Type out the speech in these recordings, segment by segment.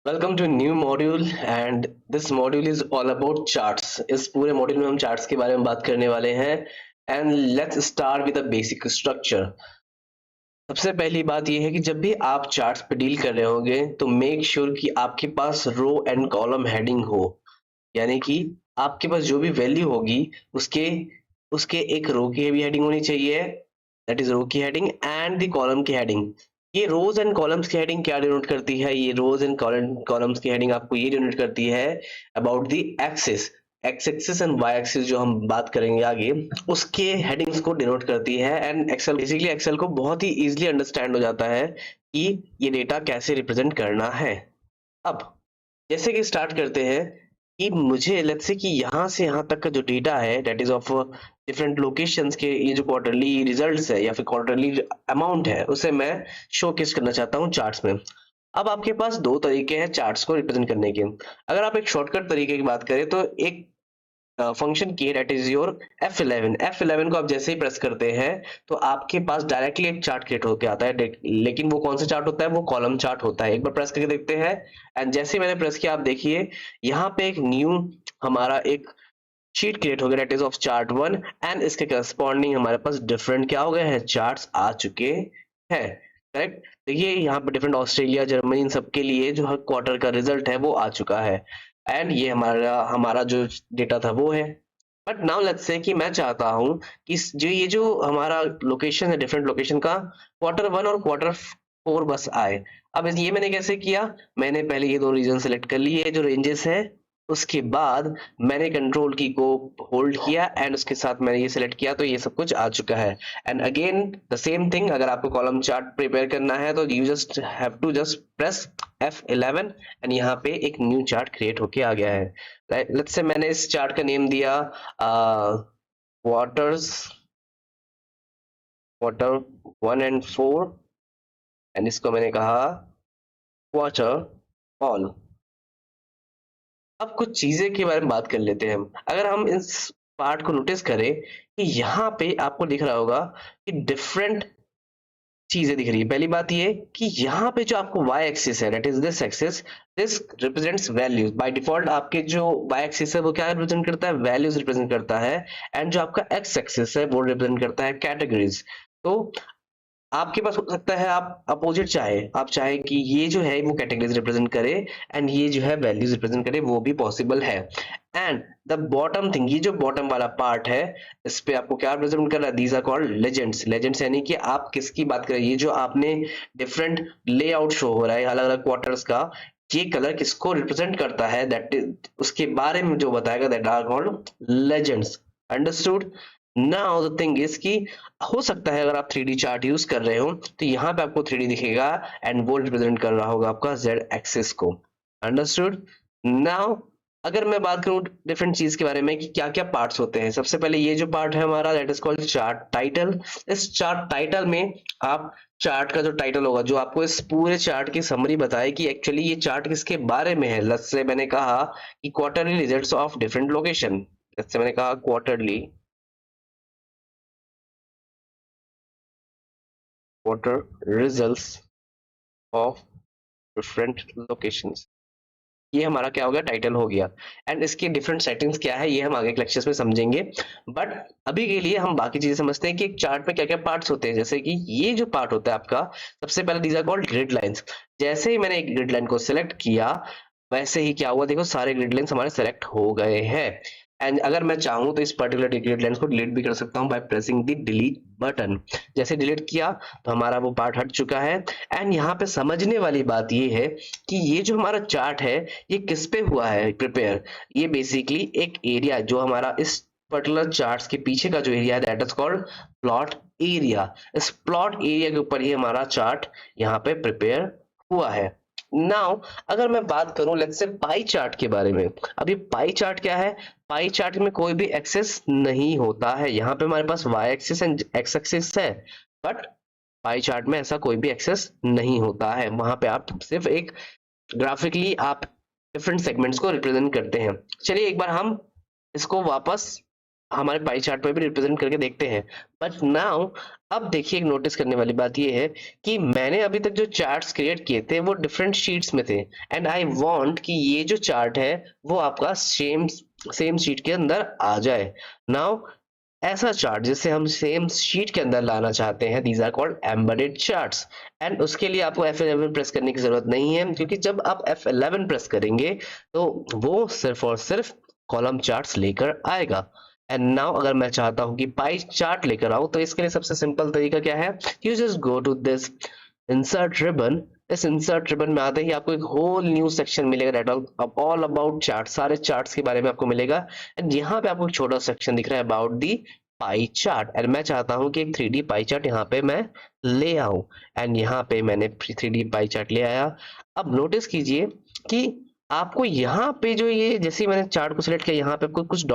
Welcome to new module and this module is all about charts. इस पूरे module में हम चार्ट्स के बारे में बात करने वाले हैं। And let's start with the basic structure. सबसे पहली बात यह है कि जब भी आप चार्ट्स पे डील कर रहे होंगे तो मेक श्योर कि आपके पास रो एंड कॉलम हेडिंग हो। यानी कि आपके पास जो भी वैल्यू होगी उसके उसके एक रो की भी हेडिंग होनी चाहिए, दैट इज रो की हेडिंग एंड द कॉलम की हेडिंग। ये रोज एंड कॉलम्स की हेडिंग क्या डिनोट करती है? ये रोज एंड कॉलम्स की हेडिंग आपको ये डिनोट करती है about the axis. X axis and Y axis जो हम बात करेंगे आगे, उसके हेडिंग्स को डिनोट करती है। एंड एक्सेल बेसिकली एक्सेल को बहुत ही इजीली अंडरस्टैंड हो जाता है कि ये डेटा कैसे रिप्रेजेंट करना है। अब जैसे कि स्टार्ट करते हैं कि मुझे लेट्स से कि यहाँ से यहाँ तक का जो डेटा है that is of different locations के, ये जो क्वार्टरली रिजल्ट्स है या फिर क्वार्टरली अमाउंट है उसे मैं शोकेस करना चाहता हूँ चार्ट्स में। अब आपके पास दो तरीके हैं चार्ट्स को रिप्रेजेंट करने के। अगर आप एक शॉर्टकट तरीके की बात करें तो एक फंक्शन की है that is your F11। F11 को आप जैसे ही प्रेस करते हैं तो आपके पास डायरेक्टली एक चार्ट क्रिएट होकर आता है। लेकिन वो कौन सा चार्ट होता है? वो कॉलम चार्ट होता है। एक बार प्रेस करके देखते हैं। एंड जैसे ही मैंने प्रेस किया आप देखिए यहाँ पे एक न्यू हमारा एक शीट क्रिएट हो गया that is of chart 1। And इसके करस्पॉन्डिंग हमारे पास डिफरेंट क्या हो गए हैं? चार्ट्स आ चुके हैं। करेक्ट। देखिए यहाँ पे डिफरेंट ऑस्ट्रेलिया, जर्मनी, इन सबके लिए जो हर क्वार्टर का रिजल्ट है वो आ चुका है। एंड ये हमारा हमारा जो डेटा था वो है। बट नाउ लेट्स से कि मैं चाहता हूँ कि जो ये जो हमारा लोकेशन है, डिफरेंट लोकेशन का क्वार्टर 1 और क्वार्टर 4 बस आए। अब ये मैंने कैसे किया? मैंने पहले ये दो रीजन सेलेक्ट कर लिए जो रेंजेस है। उसके बाद मैंने कंट्रोल की को होल्ड किया एंड उसके साथ मैंने ये सिलेक्ट किया तो ये सब कुछ आ चुका है। And again the same thing, अगर आपको कॉलम चार्ट प्रिपेयर करना है तो you just have to just press F11 and यहाँ पे एक न्यू चार्ट क्रिएट होके आ गया है। लेट्स से मैंने इस चार्ट का नेम दिया वाटर्स वाटर 1 एंड 4 एंड इसको मैंने कहा वाटर ऑल। अब कुछ चीजें के बारे में बात कर लेते हैं हम। अगर हम इस पार्ट को नोटिस करें कि यहाँ पे आपको दिख रहा होगा कि डिफरेंट चीजें दिख रही है। पहली बात ये कि यहाँ पे जो आपको y एक्सिस है that is this axis, this represents values. By default आपके जो y एक्सिस है वो क्या रिप्रेजेंट करता है? वैल्यूज रिप्रेजेंट करता है। एंड जो आपका x एक्सिस है वो रिप्रेजेंट करता है कैटेगरीज। तो आपके पास हो सकता है आप अपोजिट चाहे, आप चाहे कि ये जो है वो कैटेगरीज रिप्रेजेंट करे एंड ये जो है वैल्यूज रिप्रेजेंट करे, वो भी पॉसिबल है। एंड द बॉटम थिंग, ये जो बॉटम वाला पार्ट है इस पे आपको क्या रिप्रेजेंट कर रहा है? These are called legends. Legends यानी कि आप किसकी बात कर रहे हैं? ये जो आपने डिफरेंट लेआउट शो हो रहा है अलग अलग क्वार्टर्स का, ये कलर किसको रिप्रेजेंट करता है दैट उसके बारे में जो बताएगा that are called legends. Understood? Now the thing is कि हो सकता है अगर आप 3D चार्ट यूज कर रहे हो तो यहाँ पे आपको 3D दिखेगा एंड वो रिप्रेजेंट कर रहा होगा आपका Z एक्सिस को। अंडरस्टूड? नाउ अगर मैं बात करूं डिफरेंट चीज के बारे में कि क्या क्या पार्ट्स होते हैं, सबसे पहले ये जो पार्ट है हमारा that is called chart title. इस चार्ट टाइटल में आप चार्ट का जो टाइटल होगा जो आपको इस पूरे चार्ट की समरी बताए कि एक्चुअली ये चार्ट किसके बारे में है। लेट्स से मैंने कहा कि quarterly results of different location. Let's say मैंने कहा quarterly quarter results of different locations। ये हमारा क्या हो गया? टाइटल हो गया। एंड इसकी डिफरेंट सेटिंग्स क्या है ये हम आगे के लेक्चर्स में समझेंगे। बट अभी के लिए हम बाकी चीजें समझते हैं कि एक चार्ट में क्या क्या पार्ट्स होते हैं। जैसे कि ये जो पार्ट होता है आपका, सबसे पहले these are called grid lines. जैसे ही मैंने एक ग्रिड लाइन को सिलेक्ट किया वैसे ही क्या हुआ? देखो सारे ग्रिड लाइंस हमारे सेलेक्ट हो गए हैं। एंड अगर मैं चाहूं तो इस पर्टिकुलर ग्रिड लाइंस को डिलीट भी कर सकता हूं by pressing the delete button. जैसे डिलीट किया तो हमारा वो पार्ट हट चुका है। एंड यहाँ पे समझने वाली बात ये है कि ये जो हमारा चार्ट है ये किस पे हुआ है प्रिपेयर? ये बेसिकली एक एरिया जो हमारा इस पर्टिकुलर चार्ट्स के पीछे का जो एरिया है that is called plot area. इस प्लॉट एरिया के ऊपर ही हमारा चार्ट यहाँ पे प्रिपेयर हुआ है। नाउ अगर मैं बात करूं लेट्स से पाई चार्ट के बारे में। अभी पाई चार्ट क्या है? पाई चार्ट में कोई भी एक्सेस नहीं होता है। यहाँ पे हमारे पास y axis and x axis है बट पाई चार्ट में ऐसा कोई भी एक्सेस नहीं होता है। वहां पे आप सिर्फ एक ग्राफिकली आप डिफरेंट सेगमेंट्स को रिप्रेजेंट करते हैं। चलिए एक बार हम इसको वापस हमारे पाई चार्ट में भी रिप्रेजेंट करके देखते हैं। बट नाउ अब देखिए, एक नोटिस करने वाली बात ये है कि मैंने अभी तक जो चार्ट्स क्रिएट किए थे वो डिफरेंट शीट्स में थे, एंड आई वांट कि ये जो चार्ट है वो आपका सेम सेम शीट के अंदर आ जाए। नाउ ऐसा चार्ट जिसे हम सेम शीट के अंदर लाना चाहते हैं, these are called embedded charts. And उसके लिए आपको F11 प्रेस करने की जरूरत नहीं है, क्योंकि जब आप F11 प्रेस करेंगे तो वो सिर्फ और सिर्फ कॉलम चार्ट्स लेकर आएगा। एंड नाउ अगर मैं चाहता हूं कि पाई चार्ट लेकर आऊं, तो इसके लिए सबसे सिंपल तरीका क्या है, you just go to this insert ribbon. इस इंसर्ट रिबन में आते ही आपको एक होल न्यू सेक्शन मिलेगा, दैट ऑल अबाउट चार्ट, सारे चार्ट्स के बारे में आपको मिलेगा। एंड यहाँ पे आपको एक छोटा सेक्शन दिख रहा है about the pie chart, and मैं चाहता हूँ कि एक 3D पाई चार्ट यहाँ पे मैं ले आऊं। एंड यहाँ पे मैंने 3D पाई चार्ट ले आया। अब नोटिस कीजिए कि आपको यहाँ पे जो ये, जैसे ही मैंने चार्ट को सिलेक्ट किया, यहाँ पे आपको कुछ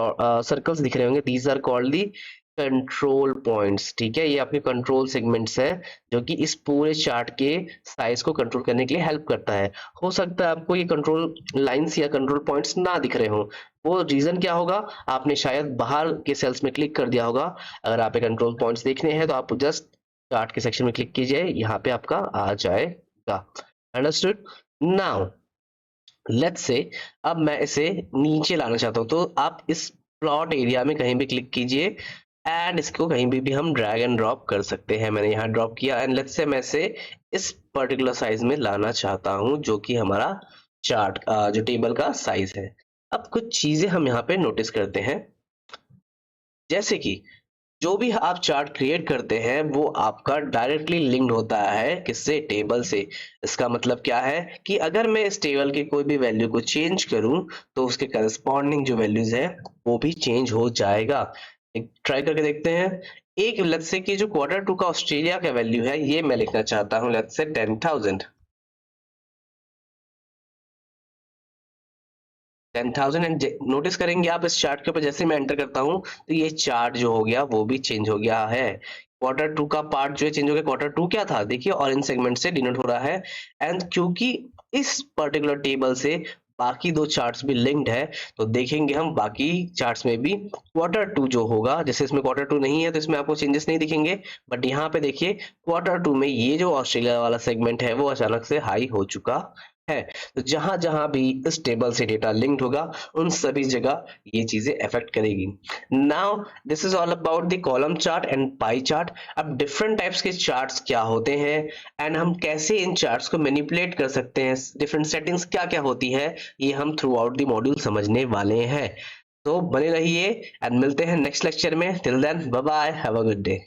सर्कल्स दिख रहे होंगे, these are called the control points. ठीक है, ये आपके कंट्रोल सेगमेंट्स हैं जो कि इस पूरे चार्ट के साइज को कंट्रोल करने के लिए हेल्प करता है। हो सकता है आपको ये कंट्रोल लाइंस या कंट्रोल पॉइंट्स ना दिख रहे हो, वो रीजन क्या होगा, आपने शायद बाहर के सेल्स में क्लिक कर दिया होगा। अगर आप कंट्रोल पॉइंट्स देखने हैं तो आप जस्ट चार्ट के सेक्शन में क्लिक कीजिए, यहाँ पे आपका आ जाएगा। अंडरस्टूड? नाउ लेट्स से अब मैं इसे नीचे लाना चाहता हूँ, तो आप इस प्लॉट एरिया में कहीं भी क्लिक कीजिए, एंड इसको कहीं भी हम ड्रैग एंड ड्रॉप कर सकते हैं। मैंने यहाँ ड्रॉप किया, एंड लेट्स से मैं इसे इस पर्टिकुलर साइज में लाना चाहता हूँ, जो कि हमारा चार्ट जो टेबल का साइज है। अब कुछ चीजें हम यहाँ पे नोटिस करते हैं, जैसे कि जो भी आप चार्ट क्रिएट करते हैं वो आपका डायरेक्टली लिंक्ड होता है किससे, टेबल से। इसका मतलब क्या है कि अगर मैं इस टेबल की कोई भी वैल्यू को चेंज करूं तो उसके करस्पॉन्डिंग जो वैल्यूज है वो भी चेंज हो जाएगा। एक ट्राई करके देखते हैं। एक लेट्स से कि जो Q2 का ऑस्ट्रेलिया का वैल्यू है ये मैं लिखना चाहता हूं, लेट्स से 10,000। 10,000, एंड नोटिस करेंगे आप इस चार्ट के ऊपर जैसे मैं एंटर करता हूं तो ये चार्ट जो हो गया वो भी चेंज हो गया है। Q2 का पार्ट जो है चेंज हो गया। Q2 क्या था, देखिए ऑरेंज सेगमेंट से डिनोट हो रहा है। एंड क्योंकि इस पर्टिकुलर टेबल से बाकी दो चार्ट्स भी लिंक्ड है, तो देखेंगे हम बाकी चार्ट्स में भी Q2 जो होगा, जैसे इसमें Q2 नहीं है तो इसमें आपको चेंजेस नहीं दिखेंगे, बट यहाँ पे देखिए Q2 में ये जो ऑस्ट्रेलिया वाला सेगमेंट है वो अचानक से हाई हो चुका है। तो जहां जहां भी इस टेबल से डेटा लिंक्ड होगा उन सभी जगह ये चीजें अफेक्ट करेगी। Now this is all about the column chart and pie chart. अब डिफरेंट टाइप्स के चार्ट्स क्या होते हैं, एंड हम कैसे इन चार्ट्स को मैनिपुलेट कर सकते हैं, डिफरेंट सेटिंग्स क्या क्या होती है, ये हम थ्रू आउट द मॉड्यूल समझने वाले हैं। तो बने रहिए, एंड मिलते हैं नेक्स्ट लेक्चर में। Till then bye bye, have a good day.